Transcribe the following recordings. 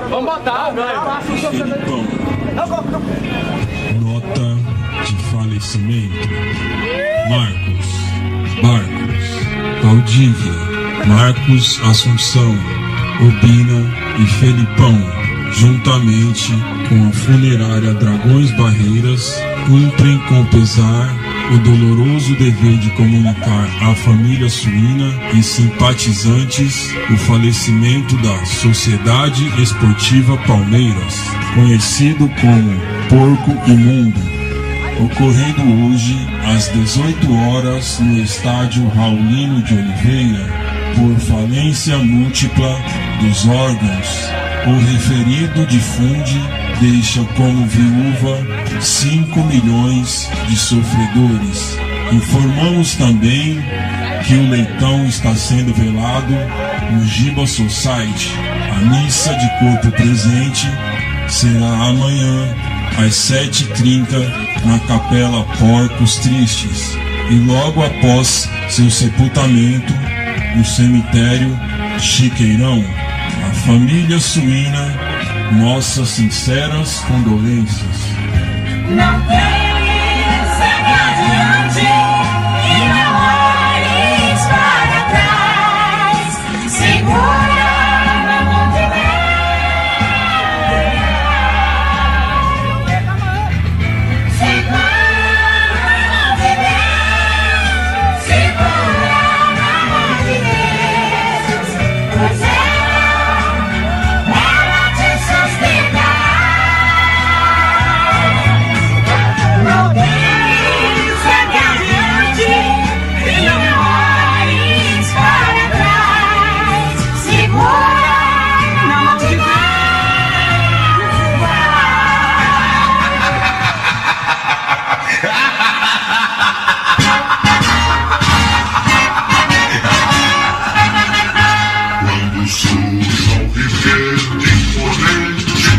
Vamos botar, Felipão. Nota de falecimento: Barcos, Valdívia, Marcos Assunção, Obina e Felipão, juntamente com a funerária Dragões Barreiras, cumprem com pesar o doloroso dever de comunicar à família suína e simpatizantes o falecimento da Sociedade Esportiva Palmeiras, conhecido como Porco Imundo, ocorrendo hoje às 18 horas no estádio Raulino de Oliveira, por falência múltipla dos órgãos. O referido difunde deixa como viúva 5 milhões de sofredores. Informamos também que o leitão está sendo velado no Giba Society. A missa de corpo presente será amanhã às 7h30 na Capela Porcos Tristes e logo após seu sepultamento no cemitério Chiqueirão. A família suína, nossas sinceras condolências. Não tem, segue adiante e não olhes para trás. Segura na mão de Deus. Segura na mão de Deus. Segura na mão de Deus. Pois ela te sustentará. Não tem, segue adiante e não olhes para trás. Segura na mão de Deus. Quando surjam viver de imponente,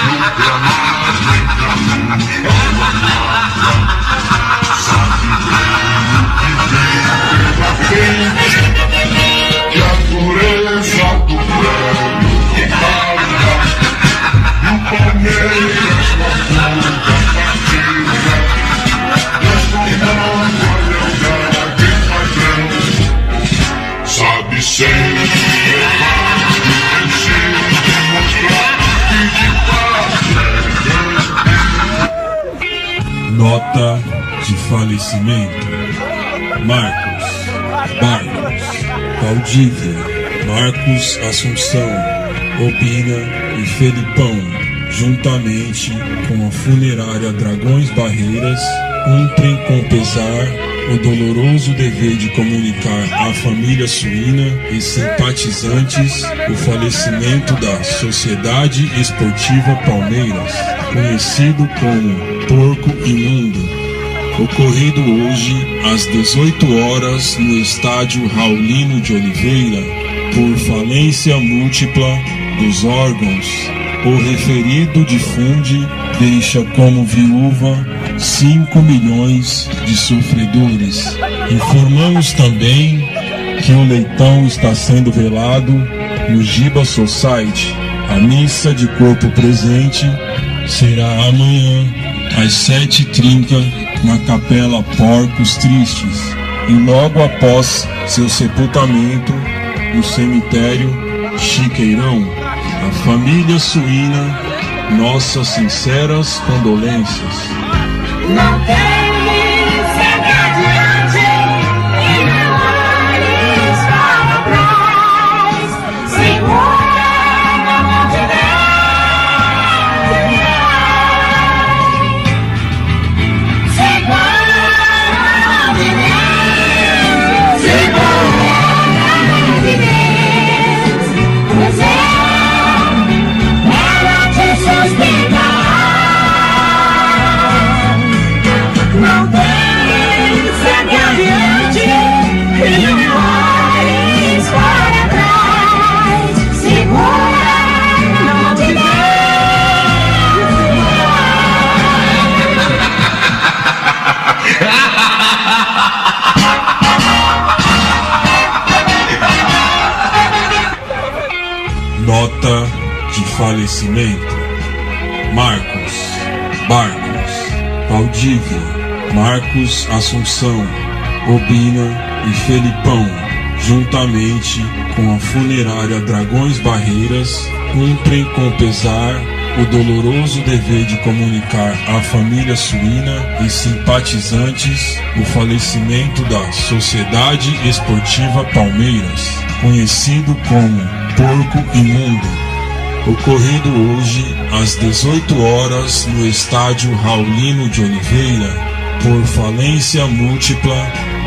no gramado entra sabe bem o que vem pela frente, que a dureza do prédio paga, e o Palmeiras com a ponta partida, transformando a lealdade em padrão. Sabe sempre levar e vencer, demonstrar que de fato é grande. Nota de falecimento: Barcos, Valdívia, Marcos Assunção, Obina e Felipão, juntamente com a funerária Dragões Barreiras, cumprem com pesar o doloroso dever de comunicar à família suína e simpatizantes o falecimento da Sociedade Esportiva Palmeiras, conhecido como Porco Imundo, ocorrido hoje às 18 horas no estádio Raulino de Oliveira, por falência múltipla dos órgãos. O referido difunde deixa como viúva 5 milhões de sofredores. Informamos também que o leitão está sendo velado no Giba Society. A missa de corpo presente será amanhã às 7h30 na Capela Porcos Tristes e logo após seu sepultamento no cemitério Chiqueirão. A família suína, nossas sinceras condolências. Não tem, segue adiante e não olhes para trás. Segura na mão de Deus. Segura na mão de Deus. Segura na mão de Deus. Pois ela te sustentará. Nota de falecimento: Marcos, Barcos, Valdívia, Marcos Assunção, Obina e Felipão, juntamente com a funerária Dragões Barreiras, cumprem com pesar o doloroso dever de comunicar à família suína e simpatizantes o falecimento da Sociedade Esportiva Palmeiras, conhecido como Porco Imundo, ocorrido hoje às 18 horas no estádio Raulino de Oliveira, por falência múltipla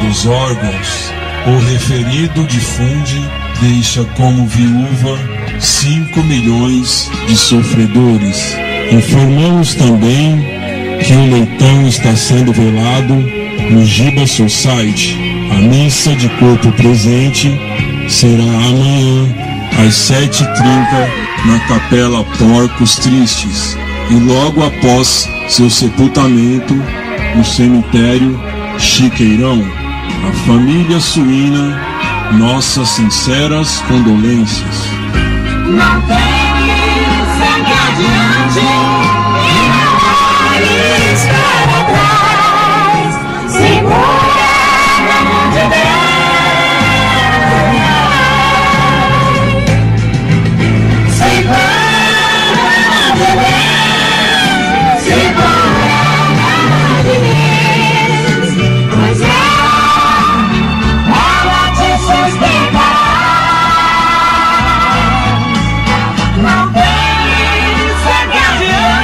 dos órgãos. O referido difunde deixa como viúva 5 milhões de sofredores. Informamos também que o leitão está sendo velado no Giba Society. A missa de corpo presente será amanhã às 7h30 na Capela Porcos Tristes e logo após seu sepultamento no cemitério Chiqueirão. A família suína, nossas sinceras condolências. Não tem segue adiante e não olhes para trás. Segura na mão de Deus. Segura na mão de Deus. Segura na mão de Deus. Pois ela te sustentará. Não tem segue adiante.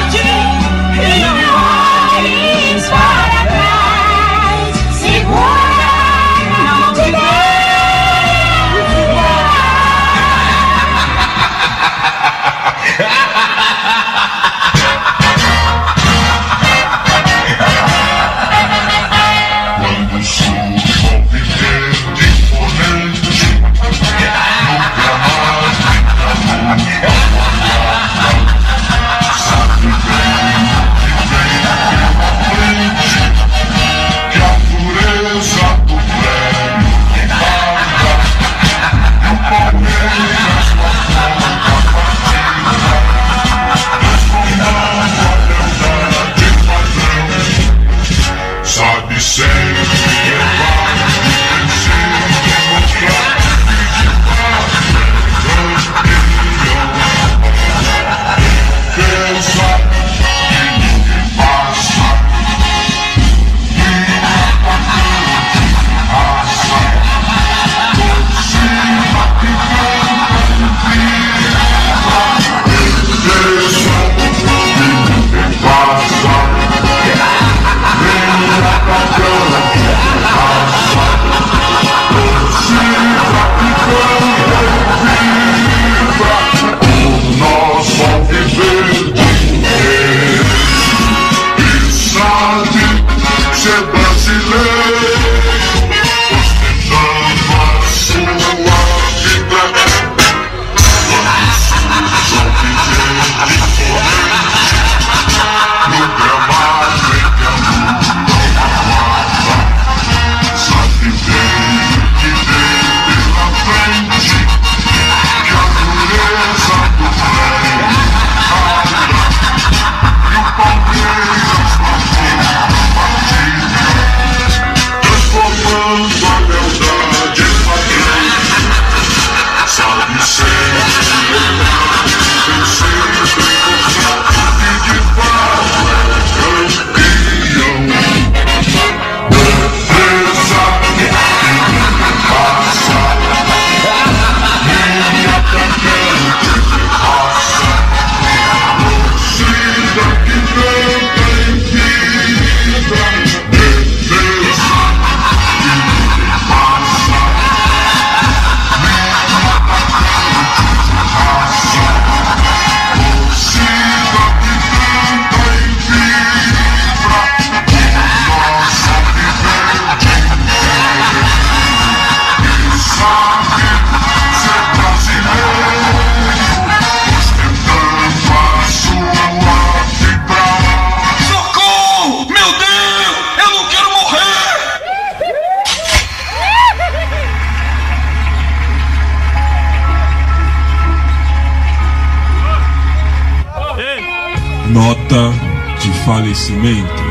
Nota de falecimento: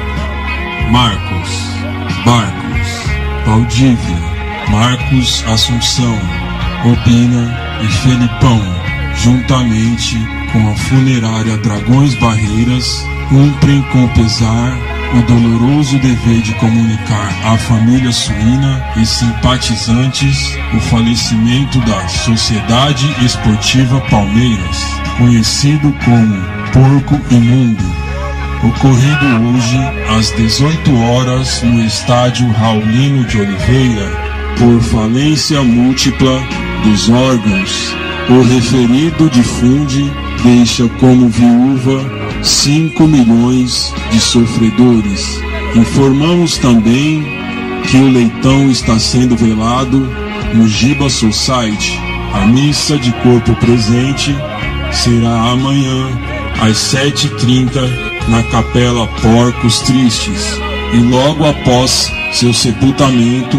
Marcos, Barcos, Valdívia, Marcos Assunção, Obina e Felipão, juntamente com a funerária Dragões Barreiras, cumprem com pesar o doloroso dever de comunicar à família suína e simpatizantes o falecimento da Sociedade Esportiva Palmeiras, conhecido como Porco Imundo, ocorrido hoje às 18 horas no estádio Raulino de Oliveira, por falência múltipla dos órgãos. O referido difunde deixa como viúva 5 milhões de sofredores. Informamos também que o leitão está sendo velado no Giba Society. A missa de corpo presente será amanhã às 7h30 na Capela Porcos Tristes e logo após seu sepultamento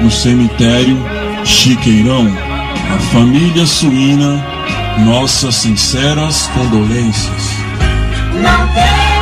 no cemitério Chiqueirão. A família suína, nossas sinceras condolências. Não tem